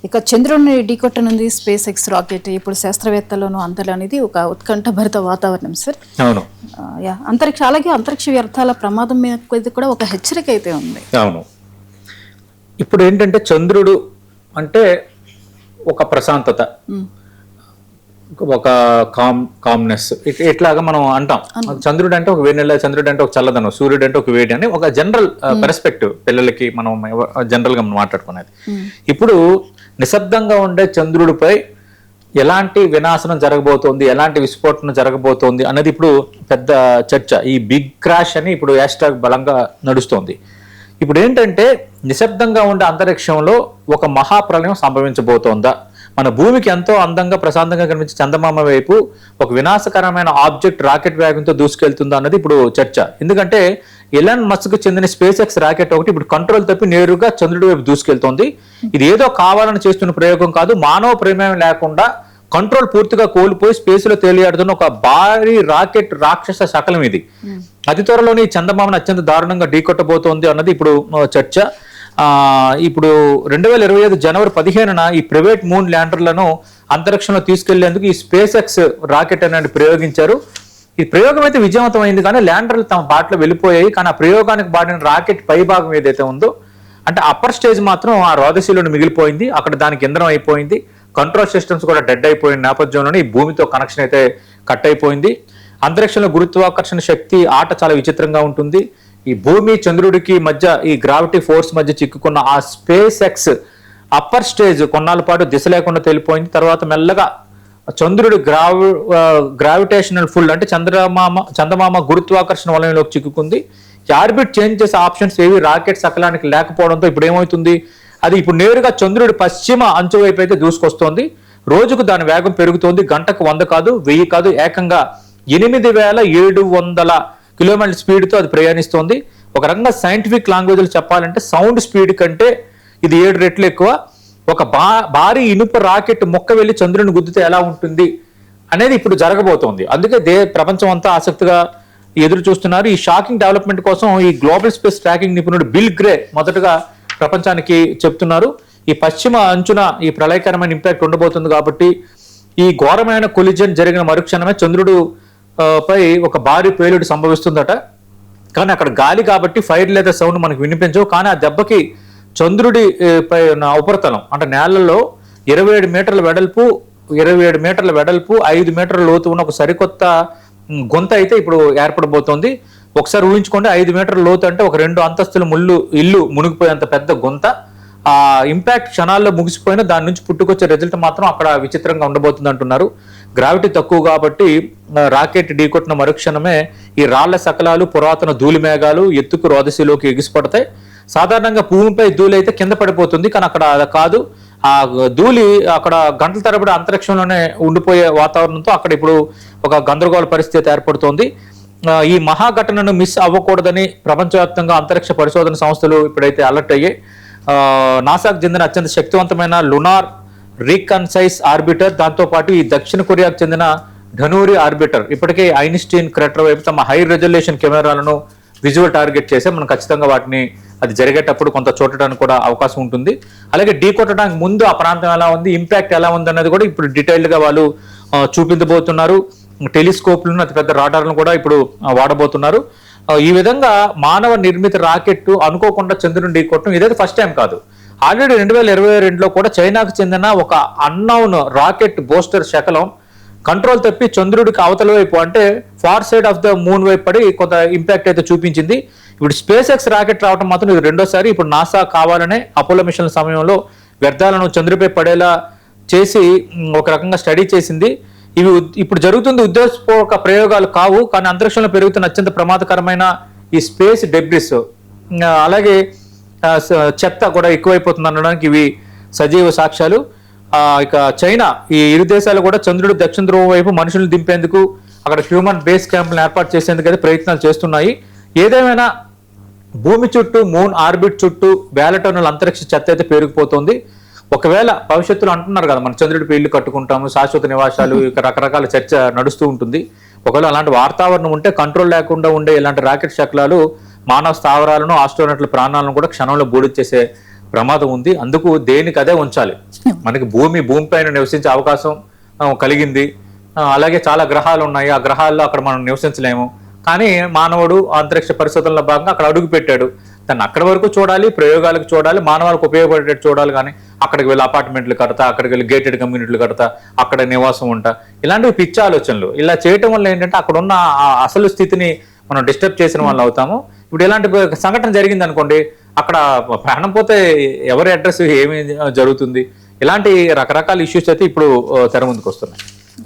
ఇక చంద్రుడిని ఢీకొట్టనుంది space X rocket. ఇప్పుడు శాస్త్రవేత్తలను అందరూ అనేది ఒక ఉత్కంఠభరిత వాతావరణం సార్. అవును, అలాగే అంతరిక్ష వ్యర్థాల ప్రమాదం మీద కూడా ఒక హెచ్చరిక అయితే ఉంది. అవును. ఇప్పుడు ఏంటంటే చంద్రుడు అంటే ఒక ప్రశాంతత, ఒక కామ్నెస్, ఇట్లాగా మనం అంటాం. చంద్రుడు అంటే ఒక వేడి నెల, చంద్రుడు అంటే ఒక చల్లదనం, సూర్యుడు అంటే ఒక వేడి అని ఒక జనరల్ పెర్స్పెక్టివ్ పిల్లలకి మనం జనరల్ గా మాట్లాడుకునేది. ఇప్పుడు నిశ్శబ్దంగా ఉండే చంద్రుడిపై ఎలాంటి వినాశనం జరగబోతోంది, ఎలాంటి విస్ఫోటనం జరగబోతోంది అన్నది ఇప్పుడు పెద్ద చర్చ. ఈ బిగ్ క్రాష్ అని ఇప్పుడు హ్యాష్‌ట్యాగ్ బలంగా నడుస్తోంది. ఇప్పుడు ఏంటంటే నిశ్శబ్దంగా ఉండే అంతరిక్షంలో ఒక మహాప్రళయం సంభవించబోతోందా, మన భూమికి ఎంతో అందంగా ప్రశాంతంగా కనిపించే చందమామ వైపు ఒక వినాశకరమైన ఆబ్జెక్ట్ రాకెట్ వేగంతో దూసుకెళ్తుందా అన్నది ఇప్పుడు చర్చ. ఎందుకంటే ఎలాన్ మస్క్ చెందిన స్పేస్ ఎక్స్ రాకెట్ ఒకటి ఇప్పుడు కంట్రోల్ తప్పి నేరుగా చంద్రుడి వైపు దూసుకెళ్తోంది. ఇది ఏదో కావాలని చేస్తున్న ప్రయోగం కాదు, మానవ ప్రమేయం లేకుండా కంట్రోల్ పూర్తిగా కోల్పోయి స్పేస్ లో తేలియాడుతున్న ఒక భారీ రాకెట్ రాక్షస శకలం ఇది. అతి త్వరలోని చందమామను అత్యంత దారుణంగా ఢీకొట్టబోతోంది అన్నది ఇప్పుడు చర్చ. ఇప్పుడు 2025 జనవరి 15న ఈ ప్రైవేట్ మూన్ ల్యాండర్లను అంతరిక్షంలో తీసుకెళ్లేందుకు ఈ స్పేస్ ఎక్స్ రాకెట్ అనేది ప్రయోగించారు. ఈ ప్రయోగం అయితే విజయవంతమైంది, కానీ ల్యాండర్లు తమ బాటలో వెళ్ళిపోయాయి. కానీ ఆ ప్రయోగానికి వాడిన రాకెట్ పై భాగం ఏదైతే ఉందో అంటే అప్పర్ స్టేజ్ మాత్రం ఆ రోదశీలోని మిగిలిపోయింది. అక్కడ దానికి ఇంధనం అయిపోయింది, కంట్రోల్ సిస్టమ్స్ కూడా డెడ్ అయిపోయిన నేపథ్యంలోనే ఈ భూమితో కనెక్షన్ అయితే కట్ అయిపోయింది. అంతరిక్షంలో గురుత్వాకర్షణ శక్తి ఆట చాలా విచిత్రంగా ఉంటుంది. ఈ భూమి చంద్రుడికి మధ్య ఈ గ్రావిటీ ఫోర్స్ మధ్య చిక్కుకున్న ఆ స్పేస్ ఎక్స్ అప్పర్ స్టేజ్ కొన్నాళ్ళ పాటు దిశ లేకుండా తెలిపోయింది. తర్వాత మెల్లగా చంద్రుడి గ్రావిటేషనల్ ఫుల్ అంటే చందమామ గురుత్వాకర్షణ వలయంలోకి చిక్కుకుంది. ఆర్బిట్ చేంజ్ చేసే ఆప్షన్స్ ఏవి రాకెట్ సకలానికి లేకపోవడంతో ఇప్పుడు ఏమవుతుంది, అది ఇప్పుడు నేరుగా చంద్రుడి పశ్చిమ అంచు వైపు అయితే దూసుకొస్తోంది. రోజుకు దాని వేగం పెరుగుతోంది. గంటకు 100 కాదు, 1000 కాదు, ఏకంగా 8700 కిలోమీటర్ల స్పీడ్తో అది ప్రయాణిస్తోంది. ఒక రకంగా సైంటిఫిక్ లాంగ్వేజ్లో చెప్పాలంటే సౌండ్ స్పీడ్ కంటే ఇది 7 రెట్లు ఎక్కువ. ఒక భారీ ఇనుప రాకెట్ మొక్క వెళ్ళి చంద్రుని గుద్దితే ఎలా ఉంటుంది అనేది ఇప్పుడు జరగబోతోంది. అందుకే ప్రపంచం అంతా ఆసక్తిగా ఎదురు చూస్తున్నారు. ఈ షాకింగ్ డెవలప్మెంట్ కోసం ఈ గ్లోబల్ స్పేస్ ట్రాకింగ్ నిపుణుడు బిల్ గ్రే మొదటగా ప్రపంచానికి చెప్తున్నారు. ఈ పశ్చిమ అంచున ఈ ప్రళయకరమైన ఇంపాక్ట్ ఉండబోతుంది కాబట్టి ఈ ఘోరమైన కొలిజన్ జరిగిన మరుక్షణమే చంద్రుడు పై ఒక భారీ పేలుడు సంభవిస్తుందట. కానీ అక్కడ గాలి కాబట్టి ఫైర్ లేదా సౌండ్ మనకు వినిపించవు. కానీ ఆ దెబ్బకి చంద్రుడి పై ఉన్న ఉపరితలం అంటే నేలలో 27 మీటర్ల వెడల్పు 5 మీటర్ల లోతు ఉన్న ఒక సరికొత్త గుంత అయితే ఇప్పుడు ఏర్పడబోతోంది. ఒకసారి ఊహించుకోండి, 5 మీటర్ల లోతు అంటే ఒక 2 అంతస్తుల ఇల్లు మునిగిపోయేంత పెద్ద గుంత. ఆ ఇంపాక్ట్ క్షణాల్లో ముగిసిపోయినా దాని నుంచి పుట్టుకొచ్చే రిజల్ట్ మాత్రం అక్కడ విచిత్రంగా ఉండబోతుంది అంటున్నారు. గ్రావిటీ తక్కువ కాబట్టి రాకెట్ ఢీకొట్టిన మరుక్షణమే ఈ రాళ్ల సకలాలు, పురాతన ధూళి మేఘాలు ఎత్తుకు రోదశీలోకి ఎగిసిపడతాయి. సాధారణంగా భూమిపై ధూళి అయితే కింద పడిపోతుంది, కానీ అక్కడ కాదు. ఆ ధూళి అక్కడ గంటల తరబడి అంతరిక్షంలోనే ఉండిపోయే వాతావరణంతో అక్కడ ఇప్పుడు ఒక గందరగోళ పరిస్థితి ఏర్పడుతోంది. ఈ మహాఘటనను మిస్ అవ్వకూడదని ప్రపంచవ్యాప్తంగా అంతరిక్ష పరిశోధన సంస్థలు ఇప్పుడైతే అలర్ట్ అయ్యాయి. నాసాకు చెందిన అత్యంత శక్తివంతమైన లునార్ రీకన్సైజ్ ఆర్బిటర్, దాంతోపాటు ఈ దక్షిణ కొరియాకు చెందిన ధనూరి ఆర్బిటర్ ఇప్పటికే ఐన్స్టీన్ క్రేటర్ వైపు తమ హై రెజల్యూషన్ కెమెరాలను విజువల్ టార్గెట్ చేస్తే మనం ఖచ్చితంగా వాటిని అది జరిగేటప్పుడు కొంత చూడటానికి కూడా అవకాశం ఉంటుంది. అలాగే ఢీకొట్టడానికి ముందు ఆ ప్రాంతం ఎలా ఉంది, ఇంపాక్ట్ ఎలా ఉంది అన్నది కూడా ఇప్పుడు డీటెయిల్డ్గా వాళ్ళు చూపించబోతున్నారు. టెలిస్కోప్లను, అతిపెద్ద రాడార్లను కూడా ఇప్పుడు వాడబోతున్నారు. ఈ విధంగా మానవ నిర్మిత రాకెట్ అనుకోకుండా చంద్రుని ఢీకొట్టడం ఇదైతే ఫస్ట్ టైం కాదు. ఆల్రెడీ 2022లో కూడా చైనాకు చెందిన ఒక అన్నౌన్ రాకెట్ బూస్టర్ శకలం కంట్రోల్ తప్పి చంద్రుడికి అవతల వైపు అంటే far side of the moon వైపు పడి కొంత ఇంపాక్ట్ అయితే చూపించింది. ఇప్పుడు స్పేస్ ఎక్స్ రాకెట్ రావడం మాత్రం ఇది రెండోసారి. ఇప్పుడు నాసా కావాలనే అపోలో మిషన్ సమయంలో వ్యర్థాలను చంద్రుడిపై పడేలా చేసి ఒక రకంగా స్టడీ చేసింది. ఇవి ఇప్పుడు జరుగుతుంది ఉద్దేశపూర్వక ప్రయోగాలు కావు, కానీ అంతరిక్షంలో పెరుగుతున్న అత్యంత ప్రమాదకరమైన ఈ స్పేస్ డెబ్రిస్ అలాగే చెత్త కూడా ఎక్కువైపోతుంది అనడానికి ఇవి సజీవ సాక్ష్యాలు. ఇక చైనా ఈ ఇరు దేశాలు కూడా చంద్రుడు దక్షిణ ధ్రువం వైపు మనుషులను దింపేందుకు అక్కడ హ్యూమన్ బేస్ క్యాంపులను ఏర్పాటు చేసేందుకు అయితే ప్రయత్నాలు చేస్తున్నాయి. ఏదేమైనా భూమి చుట్టూ మూన్ ఆర్బిట్ చుట్టూ వేల టన్నుల అంతరిక్ష చెత్త అయితే పెరిగిపోతుంది. ఒకవేళ భవిష్యత్తులో అంటున్నారు కదా, మన చంద్రుడిపై ఇల్లు కట్టుకుంటాము, శాశ్వత నివాసాలు, ఇక రకరకాల చర్చ నడుస్తూ ఉంటుంది. ఒకవేళ అలాంటి వాతావరణం ఉంటే కంట్రోల్ లేకుండా ఉండే ఇలాంటి రాకెట్ శకలాలు మానవ స్థావరాలను, ఆస్ట్రోనట్ల ప్రాణాలను కూడా క్షణంలో బూడిద చేసే ప్రమాదం ఉంది. అందుకు దేనికి అదే ఉంచాలి. మనకి భూమిపైన నివసించే అవకాశం కలిగింది. అలాగే చాలా గ్రహాలు ఉన్నాయి, ఆ గ్రహాల్లో అక్కడ మనం నివసించలేము. కానీ మానవుడు అంతరిక్ష పరిశోధనలో భాగంగా అక్కడ అడుగు పెట్టాడు. దాన్ని అక్కడి వరకు చూడాలి, ప్రయోగాలకు చూడాలి, మానవాళ్ళకు ఉపయోగపడేట్టు చూడాలి. కానీ అక్కడికి వెళ్ళి అపార్ట్మెంట్లు కడతా, అక్కడికి వెళ్ళి గేటెడ్ కమ్యూనిటీలు కడతా, అక్కడ నివాసం ఉంటా, ఇలాంటివి పిచ్చి ఆలోచనలు. ఇలా చేయటం వల్ల ఏంటంటే అక్కడ ఉన్న అసలు స్థితిని మనం డిస్టర్బ్ చేసిన వాళ్ళు అవుతాము. ఇప్పుడు ఇలాంటి సంఘటన జరిగింది అనుకోండి, అక్కడ ప్రాణం పోతే ఎవరి అడ్రస్ ఏమి జరుగుతుంది? ఇలాంటి రకరకాల ఇష్యూస్ అయితే ఇప్పుడు తెర ముందుకు వస్తున్నాయి.